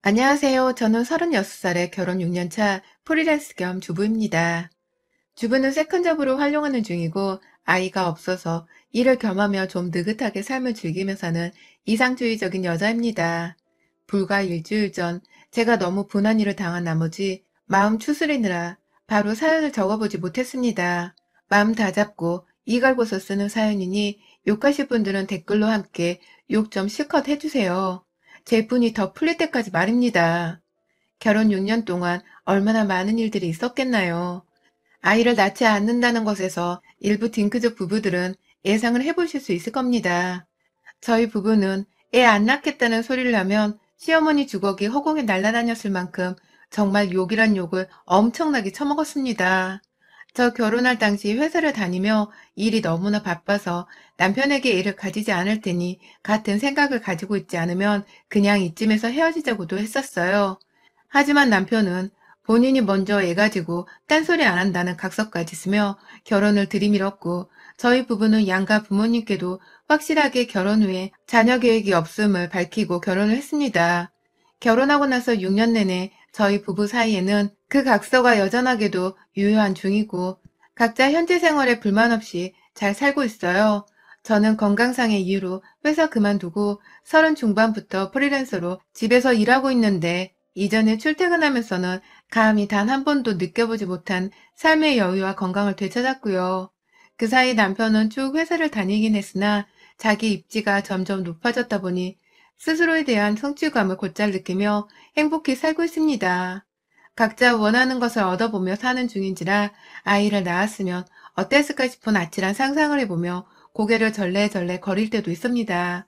안녕하세요. 저는 36살에 결혼 6년 차 프리랜서 겸 주부입니다. 주부는 세컨잡으로 활용하는 중이고 아이가 없어서 일을 겸하며 좀 느긋하게 삶을 즐기며 사는 이상주의적인 여자입니다. 불과 일주일 전 제가 너무 분한 일을 당한 나머지 마음 추스리느라 바로 사연을 적어보지 못했습니다. 마음 다잡고 이갈고서 쓰는 사연이니 욕하실 분들은 댓글로 함께 욕 좀 실컷 해주세요. 제 분이 더 풀릴 때까지 말입니다. 결혼 6년 동안 얼마나 많은 일들이 있었겠나요? 아이를 낳지 않는다는 것에서 일부 딩크족 부부들은 예상을 해보실 수 있을 겁니다. 저희 부부는 애 안 낳겠다는 소리를 하면 시어머니 주걱이 허공에 날아다녔을 만큼 정말 욕이란 욕을 엄청나게 처먹었습니다. 저 결혼할 당시 회사를 다니며 일이 너무나 바빠서 남편에게 애를 가지지 않을 테니 같은 생각을 가지고 있지 않으면 그냥 이쯤에서 헤어지자고도 했었어요. 하지만 남편은 본인이 먼저 애 가지고 딴소리 안 한다는 각서까지 쓰며 결혼을 들이밀었고 저희 부부는 양가 부모님께도 확실하게 결혼 후에 자녀 계획이 없음을 밝히고 결혼을 했습니다. 결혼하고 나서 6년 내내 저희 부부 사이에는 그 각서가 여전하게도 유효한 중이고 각자 현재 생활에 불만 없이 잘 살고 있어요. 저는 건강상의 이유로 회사 그만두고 30 중반부터 프리랜서로 집에서 일하고 있는데 이전에 출퇴근하면서는 감히 단 한 번도 느껴보지 못한 삶의 여유와 건강을 되찾았고요. 그 사이 남편은 쭉 회사를 다니긴 했으나 자기 입지가 점점 높아졌다 보니 스스로에 대한 성취감을 곧잘 느끼며 행복히 살고 있습니다. 각자 원하는 것을 얻어보며 사는 중인지라 아이를 낳았으면 어땠을까 싶은 아찔한 상상을 해보며 고개를 절레절레 거릴 때도 있습니다.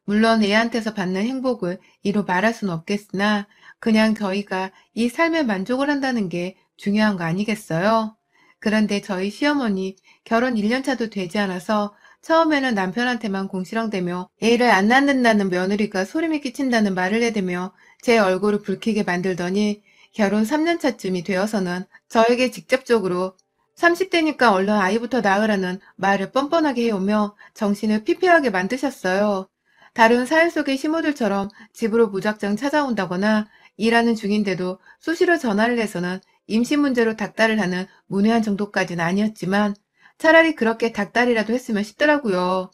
물론 애한테서 받는 행복을 이루 말할 수는 없겠으나 그냥 저희가 이 삶에 만족을 한다는 게 중요한 거 아니겠어요? 그런데 저희 시어머니 결혼 1년 차도 되지 않아서 처음에는 남편한테만 공시렁대며 애를 안 낳는다는 며느리가 소름이 끼친다는 말을 해대며 제 얼굴을 붉히게 만들더니 결혼 3년 차쯤이 되어서는 저에게 직접적으로 30대니까 얼른 아이부터 낳으라는 말을 뻔뻔하게 해오며 정신을 피폐하게 만드셨어요. 다른 사회 속의 시모들처럼 집으로 무작정 찾아온다거나 일하는 중인데도 수시로 전화를 해서는 임신 문제로 닥달을 하는 문외한 정도까지는 아니었지만 차라리 그렇게 닥달이라도 했으면 싶더라고요.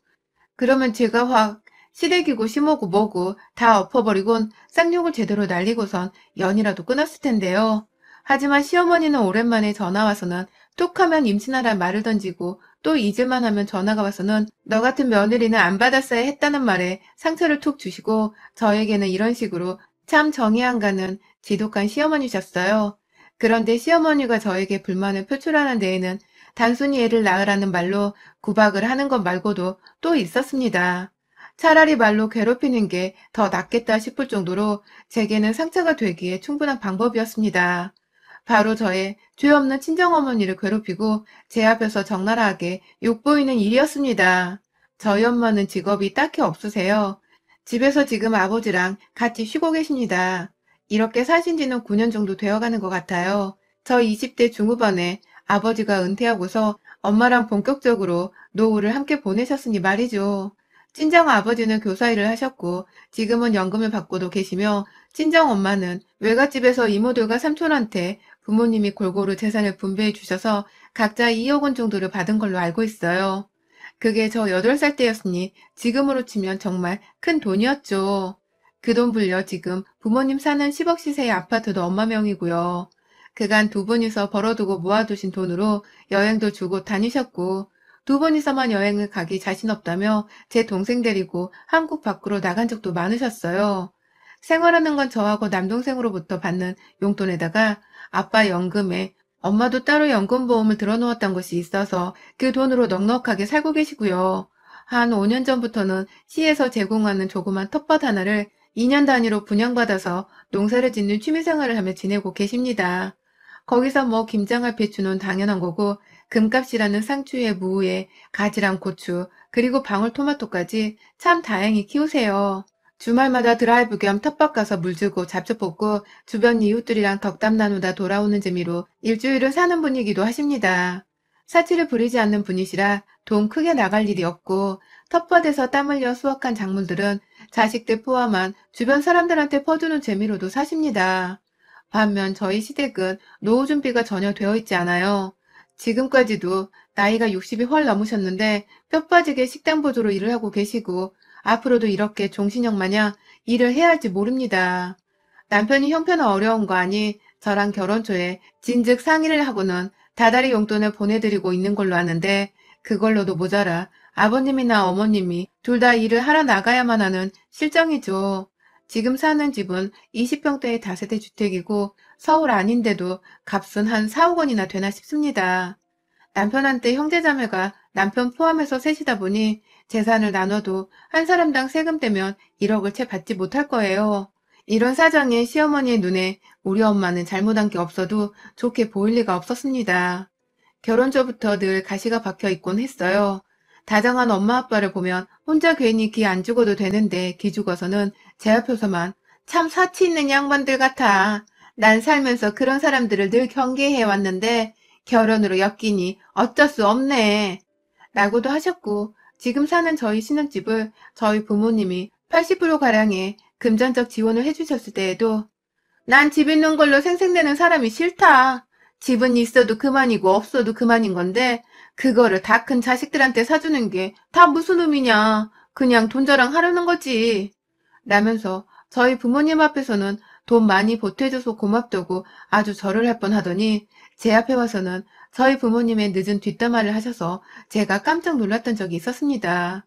그러면 제가 확 시댁이고 시모고 뭐고 다 엎어버리곤 쌍욕을 제대로 날리고선 연이라도 끊었을 텐데요. 하지만 시어머니는 오랜만에 전화 와서는 툭하면 임신하란 말을 던지고 또 잊을만 하면 전화가 와서는 너 같은 며느리는 안 받았어야 했다는 말에 상처를 툭 주시고 저에게는 이런 식으로 참 정이 안 가는 지독한 시어머니셨어요. 그런데 시어머니가 저에게 불만을 표출하는 데에는 단순히 애를 낳으라는 말로 구박을 하는 것 말고도 또 있었습니다. 차라리 말로 괴롭히는 게 더 낫겠다 싶을 정도로 제게는 상처가 되기에 충분한 방법이었습니다. 바로 저의 죄 없는 친정어머니를 괴롭히고 제 앞에서 적나라하게 욕보이는 일이었습니다. 저희 엄마는 직업이 딱히 없으세요. 집에서 지금 아버지랑 같이 쉬고 계십니다. 이렇게 사신 지는 9년 정도 되어가는 것 같아요. 저 20대 중후반에 아버지가 은퇴하고서 엄마랑 본격적으로 노후를 함께 보내셨으니 말이죠. 친정 아버지는 교사 일을 하셨고 지금은 연금을 받고도 계시며 친정 엄마는 외갓집에서 이모들과 삼촌한테 부모님이 골고루 재산을 분배해 주셔서 각자 2억 원 정도를 받은 걸로 알고 있어요. 그게 저 8살 때였으니 지금으로 치면 정말 큰 돈이었죠. 그 돈 불려 지금 부모님 사는 10억 시세의 아파트도 엄마 명이고요. 그간 두 분이서 벌어두고 모아두신 돈으로 여행도 주고 다니셨고 두 분이서만 여행을 가기 자신 없다며 제 동생 데리고 한국 밖으로 나간 적도 많으셨어요. 생활하는 건 저하고 남동생으로부터 받는 용돈에다가 아빠 연금에 엄마도 따로 연금보험을 들어놓았던 것이 있어서 그 돈으로 넉넉하게 살고 계시고요. 한 5년 전부터는 시에서 제공하는 조그만 텃밭 하나를 2년 단위로 분양받아서 농사를 짓는 취미생활을 하며 지내고 계십니다. 거기서 뭐 김장할 배추는 당연한 거고 금값이라는 상추에 무에 가지랑 고추 그리고 방울토마토까지 참 다행히 키우세요. 주말마다 드라이브 겸 텃밭 가서 물 주고 잡초 뽑고 주변 이웃들이랑 덕담 나누다 돌아오는 재미로 일주일을 사는 분이기도 하십니다. 사치를 부리지 않는 분이시라 돈 크게 나갈 일이 없고 텃밭에서 땀 흘려 수확한 작물들은 자식들 포함한 주변 사람들한테 퍼주는 재미로도 사십니다. 반면 저희 시댁은 노후 준비가 전혀 되어 있지 않아요. 지금까지도 나이가 60이 훨 넘으셨는데 뼈 빠지게 식당 보조로 일을 하고 계시고 앞으로도 이렇게 종신형 마냥 일을 해야 할지 모릅니다. 남편이 형편은 어려운 거 아니 저랑 결혼 초에 진즉 상의를 하고는 다달이 용돈을 보내드리고 있는 걸로 아는데 그걸로도 모자라 아버님이나 어머님이 둘 다 일을 하러 나가야만 하는 실정이죠. 지금 사는 집은 20평대의 다세대 주택이고 서울 아닌데도 값은 한 4, 5억 원이나 되나 싶습니다. 남편한테 형제자매가 남편 포함해서 셋이다 보니 재산을 나눠도 한 사람당 세금 떼면 1억을 채 받지 못할 거예요. 이런 사정에 시어머니의 눈에 우리 엄마는 잘못한 게 없어도 좋게 보일 리가 없었습니다. 결혼 전부터 늘 가시가 박혀 있곤 했어요. 다정한 엄마 아빠를 보면 혼자 괜히 기 안 죽어도 되는데 기 죽어서는 제 앞에서만 참 사치 있는 양반들 같아. 난 살면서 그런 사람들을 늘 경계해 왔는데 결혼으로 엮이니 어쩔 수 없네. 라고도 하셨고 지금 사는 저희 신혼집을 저희 부모님이 80%가량의 금전적 지원을 해주셨을 때에도 난 집 있는 걸로 생색내는 사람이 싫다. 집은 있어도 그만이고 없어도 그만인 건데 그거를 다 큰 자식들한테 사주는 게 다 무슨 의미냐. 그냥 돈 자랑하려는 거지. 라면서 저희 부모님 앞에서는 돈 많이 보태줘서 고맙다고 아주 절을 할 뻔하더니 제 앞에 와서는 저희 부모님의 늦은 뒷담화를 하셔서 제가 깜짝 놀랐던 적이 있었습니다.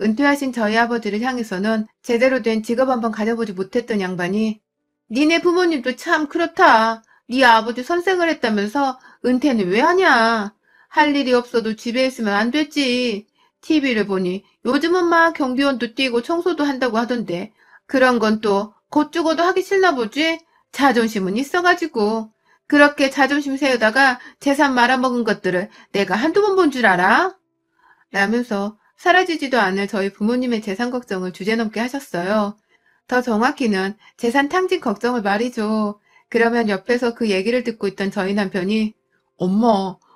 은퇴하신 저희 아버지를 향해서는 제대로 된 직업 한번 가져보지 못했던 양반이 니네 부모님도 참 그렇다. 네 아버지 선생을 했다면서 은퇴는 왜 하냐. 할 일이 없어도 집에 있으면 안 됐지. TV를 보니 요즘은 막 경비원도 뛰고 청소도 한다고 하던데 그런 건 또 곧 죽어도 하기 싫나 보지? 자존심은 있어가지고. 그렇게 자존심 세우다가 재산 말아먹은 것들을 내가 한두 번 본 줄 알아? 라면서 사라지지도 않을 저희 부모님의 재산 걱정을 주제넘게 하셨어요. 더 정확히는 재산 탕진 걱정을 말이죠. 그러면 옆에서 그 얘기를 듣고 있던 저희 남편이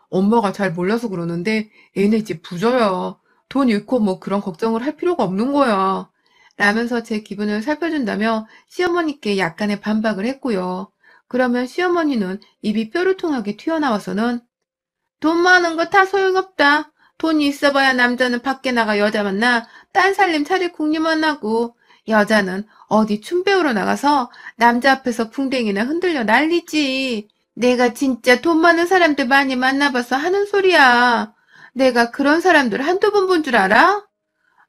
엄마가 잘 몰라서 그러는데 얘네 집 부자야. 돈 잃고 뭐 그런 걱정을 할 필요가 없는 거야. 라면서 제 기분을 살펴준다며 시어머니께 약간의 반박을 했고요. 그러면 시어머니는 입이 뾰루통하게 튀어나와서는 돈 많은 거 다 소용없다. 돈이 있어봐야 남자는 밖에 나가 여자 만나 딴 살림 차릴 궁리만 하고 여자는 어디 춤 배우러 나가서 남자 앞에서 궁뎅이나 흔들려 난리지. 내가 진짜 돈 많은 사람들 많이 만나봐서 하는 소리야. 내가 그런 사람들 한두 번 본 줄 알아?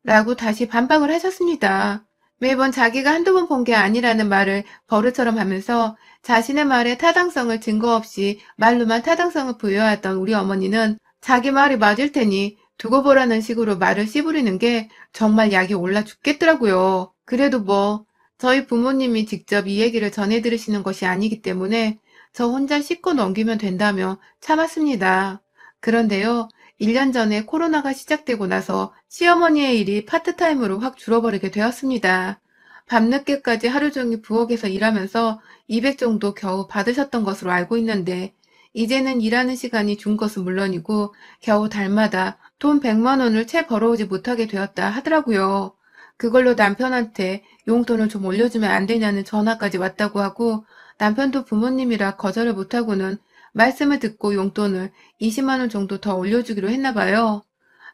라고 다시 반박을 하셨습니다. 매번 자기가 한두 번 본 게 아니라는 말을 버릇처럼 하면서 자신의 말에 타당성을 증거 없이 말로만 타당성을 부여하던 우리 어머니는 자기 말이 맞을 테니 두고 보라는 식으로 말을 씨부리는 게 정말 약이 올라 죽겠더라고요. 그래도 뭐 저희 부모님이 직접 이 얘기를 전해 들으시는 것이 아니기 때문에 저 혼자 씻고 넘기면 된다며 참았습니다. 그런데요. 1년 전에 코로나가 시작되고 나서 시어머니의 일이 파트타임으로 확 줄어버리게 되었습니다. 밤늦게까지 하루 종일 부엌에서 일하면서 200 정도 겨우 받으셨던 것으로 알고 있는데 이제는 일하는 시간이 준 것은 물론이고 겨우 달마다 돈 100만 원을 채 벌어오지 못하게 되었다 하더라고요. 그걸로 남편한테 용돈을 좀 올려주면 안 되냐는 전화까지 왔다고 하고 남편도 부모님이라 거절을 못하고는 말씀을 듣고 용돈을 20만 원 정도 더 올려주기로 했나 봐요.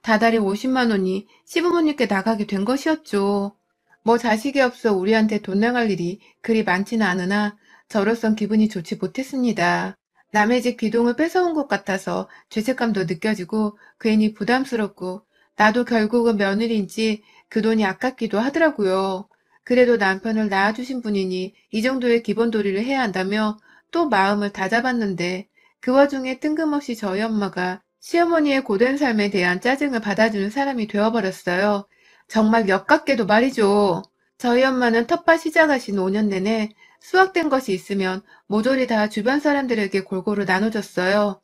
다달이 50만 원이 시부모님께 나가게 된 것이었죠. 뭐 자식이 없어 우리한테 돈 나갈 일이 그리 많지는 않으나 저로선 기분이 좋지 못했습니다. 남의 집 귀동을 뺏어온 것 같아서 죄책감도 느껴지고 괜히 부담스럽고 나도 결국은 며느리인지 그 돈이 아깝기도 하더라고요. 그래도 남편을 낳아주신 분이니 이 정도의 기본 도리를 해야 한다며 또 마음을 다잡았는데 그 와중에 뜬금없이 저희 엄마가 시어머니의 고된 삶에 대한 짜증을 받아주는 사람이 되어버렸어요. 정말 역같게도 말이죠. 저희 엄마는 텃밭 시작하신 5년 내내 수확된 것이 있으면 모조리 다 주변 사람들에게 골고루 나눠줬어요.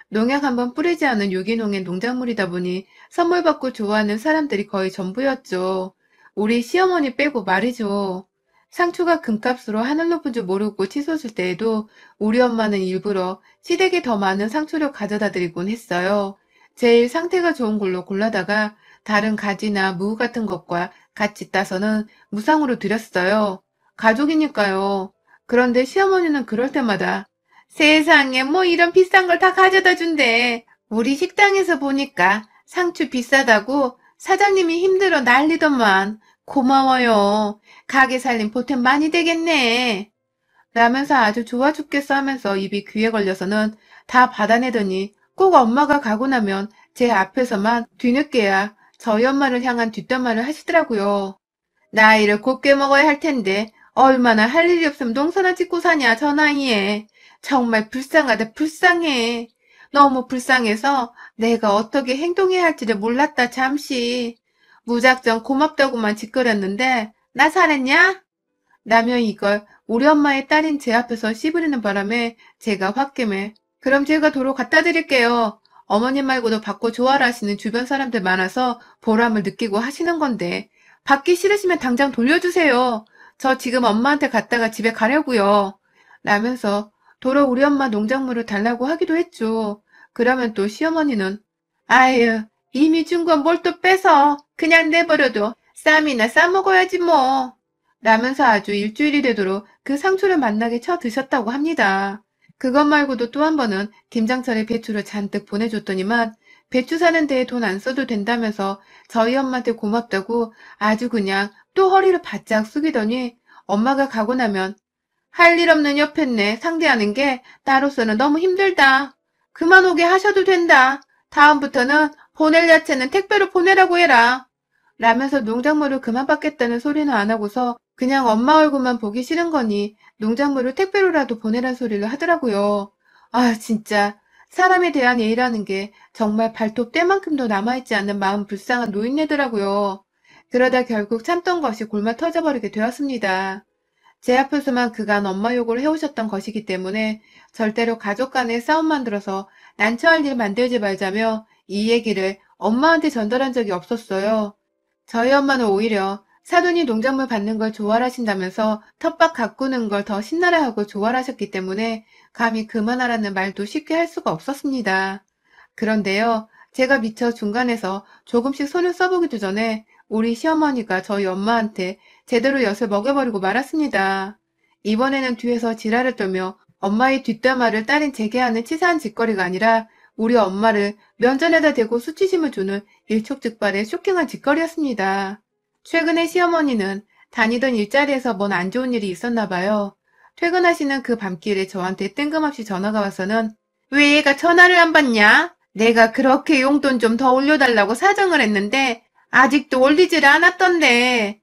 농약 한번 뿌리지 않은 유기농의 농작물이다 보니 선물 받고 좋아하는 사람들이 거의 전부였죠. 우리 시어머니 빼고 말이죠. 상추가 금값으로 하늘 높은 줄 모르고 치솟을 때에도 우리 엄마는 일부러 시댁에 더 많은 상추를 가져다 드리곤 했어요. 제일 상태가 좋은 걸로 골라다가 다른 가지나 무 같은 것과 같이 따서는 무상으로 드렸어요. 가족이니까요. 그런데 시어머니는 그럴 때마다 세상에 뭐 이런 비싼 걸 다 가져다 준대. 우리 식당에서 보니까 상추 비싸다고 사장님이 힘들어 난리더만. 고마워요. 가게 살림 보탬 많이 되겠네. 라면서 아주 좋아 죽겠어 하면서 입이 귀에 걸려서는 다 받아내더니 꼭 엄마가 가고 나면 제 앞에서만 뒤늦게야 저희 엄마를 향한 뒷담화를 하시더라고요. 나이를 곱게 먹어야 할 텐데 얼마나 할 일이 없으면 농사나 짓고 사냐 저 나이에. 정말 불쌍하다 불쌍해. 너무 불쌍해서 내가 어떻게 행동해야 할지를 몰랐다 잠시. 무작정 고맙다고만 짓거렸는데 나 잘했냐? 라며 이걸 우리 엄마의 딸인 제 앞에서 씨부리는 바람에 제가 홧김에 그럼 제가 도로 갖다 드릴게요. 어머님 말고도 받고 좋아라 하시는 주변 사람들 많아서 보람을 느끼고 하시는 건데 받기 싫으시면 당장 돌려주세요. 저 지금 엄마한테 갔다가 집에 가려고요. 라면서 도로 우리 엄마 농작물을 달라고 하기도 했죠. 그러면 또 시어머니는 아유 이미 준 건 뭘 또 뺏어. 그냥 내버려둬. 쌈이나 싸먹어야지 뭐. 라면서 아주 일주일이 되도록 그 상추를 맛나게 쳐 드셨다고 합니다. 그것 말고도 또 한 번은 김장철에 배추를 잔뜩 보내줬더니만 배추 사는 데에 돈 안 써도 된다면서 저희 엄마한테 고맙다고 아주 그냥 또 허리를 바짝 숙이더니 엄마가 가고 나면 할 일 없는 옆했네 상대하는 게 나로서는 너무 힘들다. 그만 오게 하셔도 된다. 다음부터는 보낼 야채는 택배로 보내라고 해라. 라면서 농작물을 그만 받겠다는 소리는 안 하고서 그냥 엄마 얼굴만 보기 싫은 거니 농작물을 택배로라도 보내란 소리를 하더라고요. 아 진짜 사람에 대한 예의라는 게 정말 발톱 때만큼도 남아있지 않는 마음 불쌍한 노인네더라고요. 그러다 결국 참던 것이 골마 터져버리게 되었습니다. 제 앞에서만 그간 엄마 욕을 해오셨던 것이기 때문에 절대로 가족 간의 싸움 만들어서 난처할 일 만들지 말자며 이 얘기를 엄마한테 전달한 적이 없었어요. 저희 엄마는 오히려 사돈이 농작물 받는 걸 좋아하신다면서 텃밭 가꾸는 걸 더 신나라 하고 좋아하셨기 때문에 감히 그만하라는 말도 쉽게 할 수가 없었습니다. 그런데요, 제가 미처 중간에서 조금씩 손을 써보기도 전에 우리 시어머니가 저희 엄마한테 제대로 엿을 먹여버리고 말았습니다. 이번에는 뒤에서 지랄을 떨며 엄마의 뒷담화를 딸인 제게 하는 치사한 짓거리가 아니라 우리 엄마를 면전에다 대고 수치심을 주는 일촉즉발의 쇼킹한 짓거리였습니다. 최근에 시어머니는 다니던 일자리에서 뭔 안 좋은 일이 있었나 봐요. 퇴근하시는 그 밤길에 저한테 뜬금없이 전화가 와서는 왜 얘가 전화를 안 받냐? 내가 그렇게 용돈 좀 더 올려달라고 사정을 했는데 아직도 올리지를 않았던데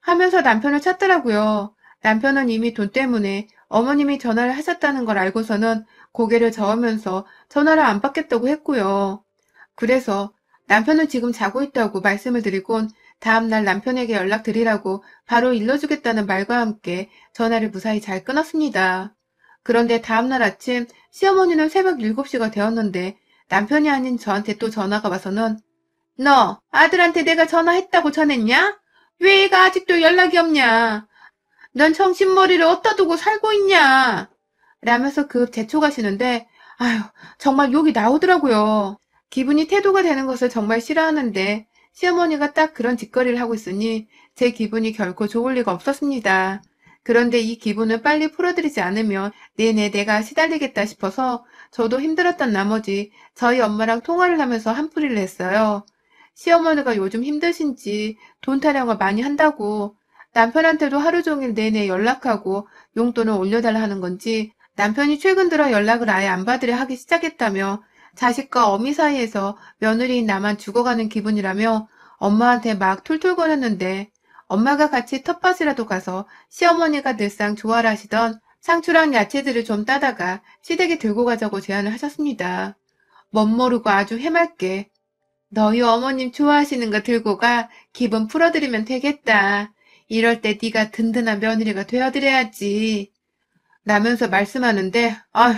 하면서 남편을 찾더라고요. 남편은 이미 돈 때문에 어머님이 전화를 하셨다는 걸 알고서는 고개를 저으면서 전화를 안 받겠다고 했고요. 그래서 남편은 지금 자고 있다고 말씀을 드리곤 다음날 남편에게 연락드리라고 바로 일러주겠다는 말과 함께 전화를 무사히 잘 끊었습니다. 그런데 다음날 아침 시어머니는 새벽 7시가 되었는데 남편이 아닌 저한테 또 전화가 와서는 너 아들한테 내가 전화했다고 전했냐? 왜 애가 아직도 연락이 없냐? 넌 정신머리를 어디다 두고 살고 있냐? 라면서 급 재촉하시는데 아휴 정말 욕이 나오더라고요. 기분이 태도가 되는 것을 정말 싫어하는데 시어머니가 딱 그런 짓거리를 하고 있으니 제 기분이 결코 좋을 리가 없었습니다. 그런데 이 기분을 빨리 풀어드리지 않으면 내내 내가 시달리겠다 싶어서 저도 힘들었던 나머지 저희 엄마랑 통화를 하면서 한풀이를 했어요. 시어머니가 요즘 힘드신지 돈 타령을 많이 한다고 남편한테도 하루 종일 내내 연락하고 용돈을 올려달라 하는 건지 남편이 최근 들어 연락을 아예 안 받으려 하기 시작했다며 자식과 어미 사이에서 며느리인 나만 죽어가는 기분이라며 엄마한테 막 툴툴거렸는데 엄마가 같이 텃밭이라도 가서 시어머니가 늘상 좋아라 하시던 상추랑 야채들을 좀 따다가 시댁에 들고 가자고 제안을 하셨습니다. 멋모르고 아주 해맑게 너희 어머님 좋아하시는 거 들고 가 기분 풀어드리면 되겠다. 이럴 때 네가 든든한 며느리가 되어드려야지. 라면서 말씀하는데 아휴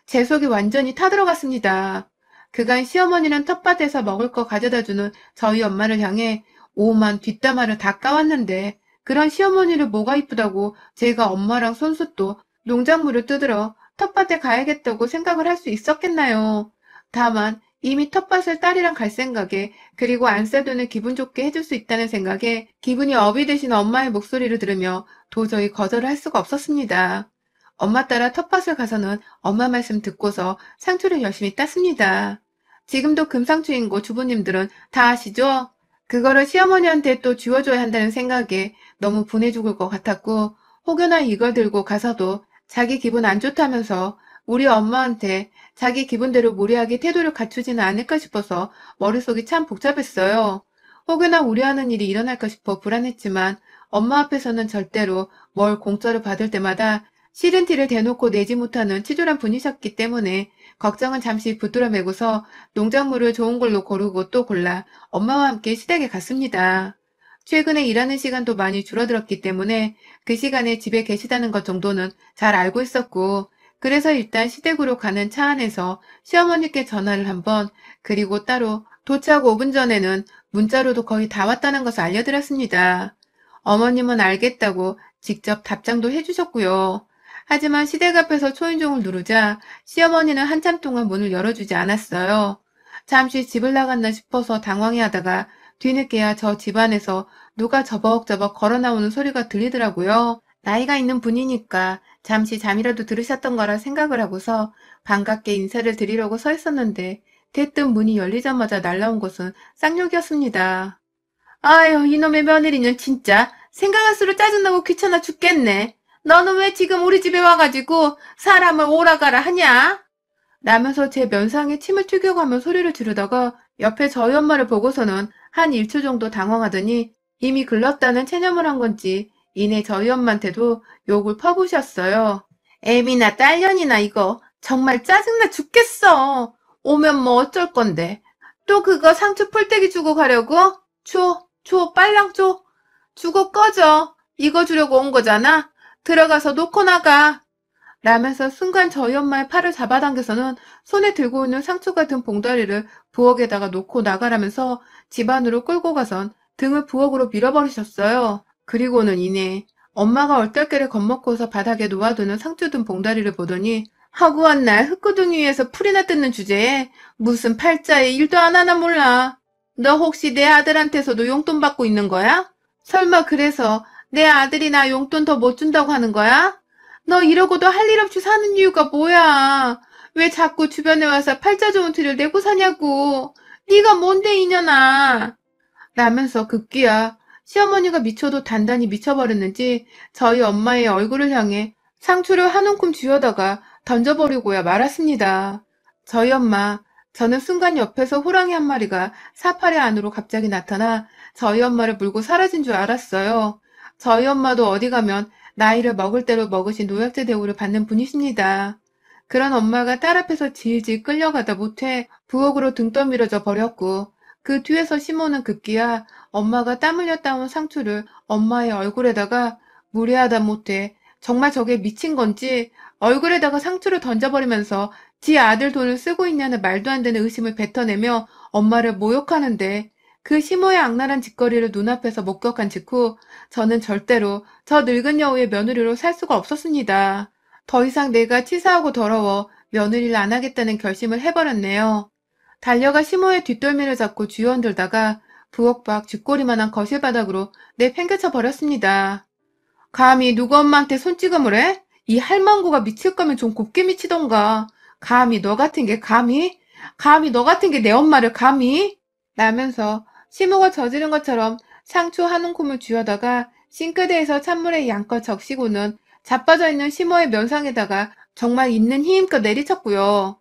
제 속이 완전히 타들어갔습니다. 그간 시어머니는 텃밭에서 먹을 거 가져다주는 저희 엄마를 향해 오만 뒷담화를 다 까왔는데 그런 시어머니를 뭐가 이쁘다고 제가 엄마랑 손수 또 농작물을 뜯으러 텃밭에 가야겠다고 생각을 할 수 있었겠나요. 다만 이미 텃밭을 딸이랑 갈 생각에, 그리고 안 싸두는 기분 좋게 해줄 수 있다는 생각에 기분이 업이 되신 엄마의 목소리를 들으며 도저히 거절을 할 수가 없었습니다. 엄마 따라 텃밭을 가서는 엄마 말씀 듣고서 상추를 열심히 땄습니다. 지금도 금상추인 거 주부님들은 다 아시죠? 그거를 시어머니한테 또 쥐어줘야 한다는 생각에 너무 분해 죽을 것 같았고, 혹여나 이걸 들고 가서도 자기 기분 안 좋다면서 우리 엄마한테 자기 기분대로 무리하게 태도를 갖추지는 않을까 싶어서 머릿속이 참 복잡했어요. 혹여나 우려하는 일이 일어날까 싶어 불안했지만 엄마 앞에서는 절대로 뭘 공짜로 받을 때마다 싫은 티를 대놓고 내지 못하는 치졸한 분이셨기 때문에 걱정은 잠시 붙들어 매고서 농작물을 좋은 걸로 고르고 또 골라 엄마와 함께 시댁에 갔습니다. 최근에 일하는 시간도 많이 줄어들었기 때문에 그 시간에 집에 계시다는 것 정도는 잘 알고 있었고, 그래서 일단 시댁으로 가는 차 안에서 시어머니께 전화를 한번, 그리고 따로 도착 5분 전에는 문자로도 거의 다 왔다는 것을 알려드렸습니다. 어머님은 알겠다고 직접 답장도 해주셨고요. 하지만 시댁 앞에서 초인종을 누르자 시어머니는 한참 동안 문을 열어주지 않았어요. 잠시 집을 나갔나 싶어서 당황해하다가 뒤늦게야 저 집안에서 누가 저벅저벅 걸어 나오는 소리가 들리더라고요. 나이가 있는 분이니까 잠시 잠이라도 들으셨던 거라 생각을 하고서 반갑게 인사를 드리려고 서 있었는데 대뜸 문이 열리자마자 날라온 것은 쌍욕이었습니다. 아유, 이놈의 며느리는 진짜 생각할수록 짜증나고 귀찮아 죽겠네. 너는 왜 지금 우리 집에 와가지고 사람을 오라가라 하냐? 라면서 제 면상에 침을 튀겨가며 소리를 지르다가 옆에 저희 엄마를 보고서는 한 1초 정도 당황하더니 이미 글렀다는 체념을 한 건지 이내 저희 엄마한테도 욕을 퍼부으셨어요. 애미나 딸년이나 이거 정말 짜증나 죽겠어. 오면 뭐 어쩔 건데. 또 그거 상추 풀떼기 주고 가려고? 줘, 빨랑 줘. 주고 꺼져. 이거 주려고 온 거잖아. 들어가서 놓고 나가. 라면서 순간 저희 엄마의 팔을 잡아당겨서는 손에 들고 있는 상추 같은 봉다리를 부엌에다가 놓고 나가라면서 집 안으로 끌고 가선 등을 부엌으로 밀어버리셨어요. 그리고는 이내 엄마가 얼떨결에 겁먹고서 바닥에 놓아두는 상추 든 봉다리를 보더니 허구한 날 흙구덩이 위에서 풀이나 뜯는 주제에 무슨 팔자에 일도 안 하나 몰라. 너 혹시 내 아들한테서도 용돈 받고 있는 거야? 설마 그래서 내 아들이 나 용돈 더 못 준다고 하는 거야? 너 이러고도 할 일 없이 사는 이유가 뭐야? 왜 자꾸 주변에 와서 팔자 좋은 티를 내고 사냐고. 네가 뭔데 이년아. 라면서 급기야 시어머니가 미쳐도 단단히 미쳐버렸는지 저희 엄마의 얼굴을 향해 상추를 한 움큼 쥐어다가 던져버리고야 말았습니다. 저희 엄마, 저는 순간 옆에서 호랑이 한 마리가 사파리 안으로 갑자기 나타나 저희 엄마를 물고 사라진 줄 알았어요. 저희 엄마도 어디 가면 나이를 먹을 대로 먹으신 노약자 대우를 받는 분이십니다. 그런 엄마가 딸 앞에서 질질 끌려가다 못해 부엌으로 등 떠밀어져 버렸고, 그 뒤에서 시모는 급기야 엄마가 땀 흘려 따온 상추를 엄마의 얼굴에다가 무례하다 못해 정말 저게 미친 건지 얼굴에다가 상추를 던져버리면서 지 아들 돈을 쓰고 있냐는 말도 안 되는 의심을 뱉어내며 엄마를 모욕하는데, 그 시모의 악랄한 짓거리를 눈앞에서 목격한 직후 저는 절대로 저 늙은 여우의 며느리로 살 수가 없었습니다. 더 이상 내가 치사하고 더러워 며느리를 안 하겠다는 결심을 해버렸네요. 달려가 시모의 뒷덜미를 잡고 쥐어흔들다가 부엌 밖 쥐꼬리만한 거실 바닥으로 내팽개쳐 버렸습니다. 감히 누구 엄마한테 손찌검을 해? 이 할망구가 미칠 거면 좀 곱게 미치던가. 감히 너 같은 게 감히 너 같은 게 내 엄마를 감히? 라면서 시모가 저지른 것처럼 상추 한 움큼을 쥐어다가 싱크대에서 찬물에 양껏 적시고는 자빠져 있는 시모의 면상에다가 정말 있는 힘껏 내리쳤고요.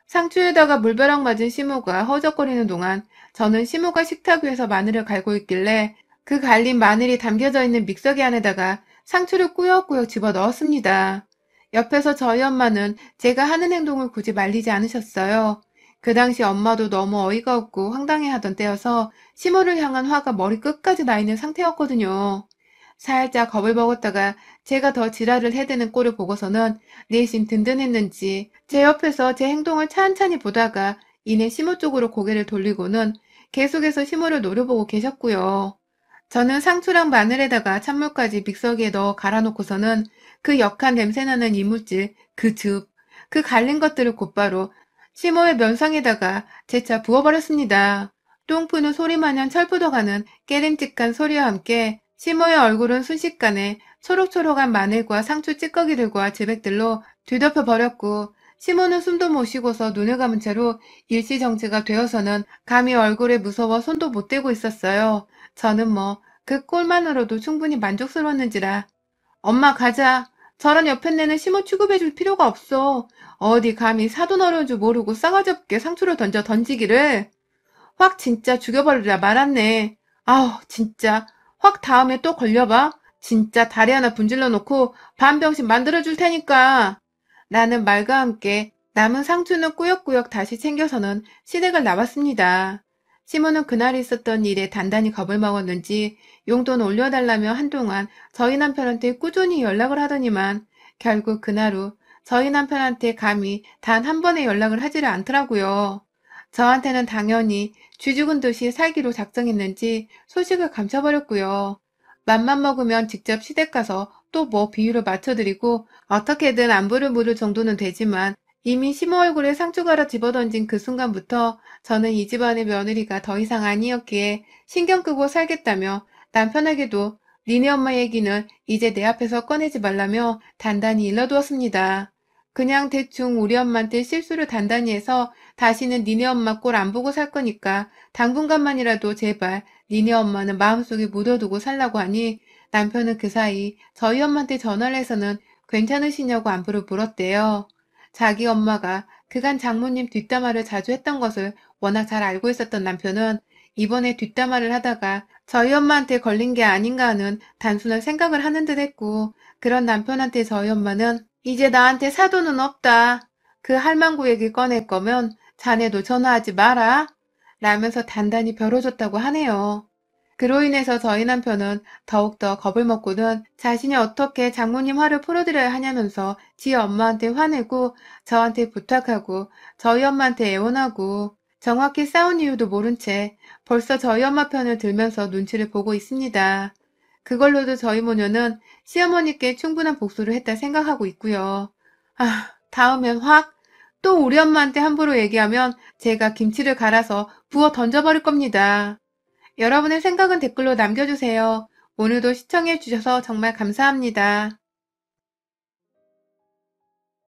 상추에다가 물벼락 맞은 시모가 허우적거리는 동안 저는 시모가 식탁 위에서 마늘을 갈고 있길래 그 갈린 마늘이 담겨져 있는 믹서기 안에다가 상추를 꾸역꾸역 집어 넣었습니다. 옆에서 저희 엄마는 제가 하는 행동을 굳이 말리지 않으셨어요. 그 당시 엄마도 너무 어이가 없고 황당해하던 때여서 시모를 향한 화가 머리 끝까지 나 있는 상태였거든요. 살짝 겁을 먹었다가 제가 더 지랄을 해대는 꼴을 보고서는 내심 든든했는지 제 옆에서 제 행동을 찬찬히 보다가 이내 시모 쪽으로 고개를 돌리고는 계속해서 시모를 노려보고 계셨고요. 저는 상추랑 마늘에다가 찬물까지 믹서기에 넣어 갈아놓고서는 그 역한 냄새나는 이물질, 그 즙, 그 갈린 것들을 곧바로 시모의 면상에다가 재차 부어버렸습니다. 똥 푸는 소리마냥 철푸덕하는 깨림직한 소리와 함께 시모의 얼굴은 순식간에 초록초록한 마늘과 상추 찌꺼기들과 지백들로 뒤덮여 버렸고, 시모는 숨도 못 쉬고서 눈을 감은 채로 일시정지가 되어서는 감히 얼굴에 무서워 손도 못 대고 있었어요. 저는 뭐 그 꼴만으로도 충분히 만족스러웠는지라. 엄마 가자. 저런 옆에내는 시모 취급해줄 필요가 없어. 어디 감히 사돈 어려운 줄 모르고 싸가지 없게 상추를 던지기를. 확 진짜 죽여버리라 말았네. 아우 진짜 확 다음에 또 걸려봐. 진짜 다리 하나 분질러 놓고 반병신 만들어줄 테니까. 나는 말과 함께 남은 상추는 꾸역꾸역 다시 챙겨서는 시댁을 나왔습니다. 시모는 그날 있었던 일에 단단히 겁을 먹었는지 용돈 올려달라며 한동안 저희 남편한테 꾸준히 연락을 하더니만 결국 그날 후 저희 남편한테 감히 단 한 번의 연락을 하지를 않더라고요. 저한테는 당연히 쥐 죽은 듯이 살기로 작정했는지 소식을 감춰버렸고요. 맘만 먹으면 직접 시댁 가서 또 뭐 비유를 맞춰드리고 어떻게든 안부를 물을 정도는 되지만 이미 시모 얼굴에 상추가라 집어던진 그 순간부터 저는 이 집안의 며느리가 더 이상 아니었기에 신경 끄고 살겠다며 남편에게도 니네 엄마 얘기는 이제 내 앞에서 꺼내지 말라며 단단히 일러두었습니다. 그냥 대충 우리 엄마한테 실수를 단단히 해서 다시는 니네 엄마 꼴 안 보고 살 거니까 당분간만이라도 제발 니네 엄마는 마음속에 묻어두고 살라고 하니 남편은 그 사이 저희 엄마한테 전화를 해서는 괜찮으시냐고 안부를 물었대요. 자기 엄마가 그간 장모님 뒷담화를 자주 했던 것을 워낙 잘 알고 있었던 남편은 이번에 뒷담화를 하다가 저희 엄마한테 걸린 게 아닌가 하는 단순한 생각을 하는 듯 했고, 그런 남편한테 저희 엄마는 이제 나한테 사돈은 없다. 그 할망구 얘기 꺼낼 거면 자네도 전화하지 마라. 라면서 단단히 벼뤄줬다고 하네요. 그로 인해서 저희 남편은 더욱더 겁을 먹고는 자신이 어떻게 장모님 화를 풀어드려야 하냐면서 지 엄마한테 화내고 저한테 부탁하고 저희 엄마한테 애원하고 정확히 싸운 이유도 모른 채 벌써 저희 엄마 편을 들면서 눈치를 보고 있습니다. 그걸로도 저희 모녀는 시어머니께 충분한 복수를 했다 생각하고 있고요. 다음엔 확 또 우리 엄마한테 함부로 얘기하면 제가 김치를 갈아서 부어 던져버릴 겁니다. 여러분의 생각은 댓글로 남겨주세요. 오늘도 시청해주셔서 정말 감사합니다.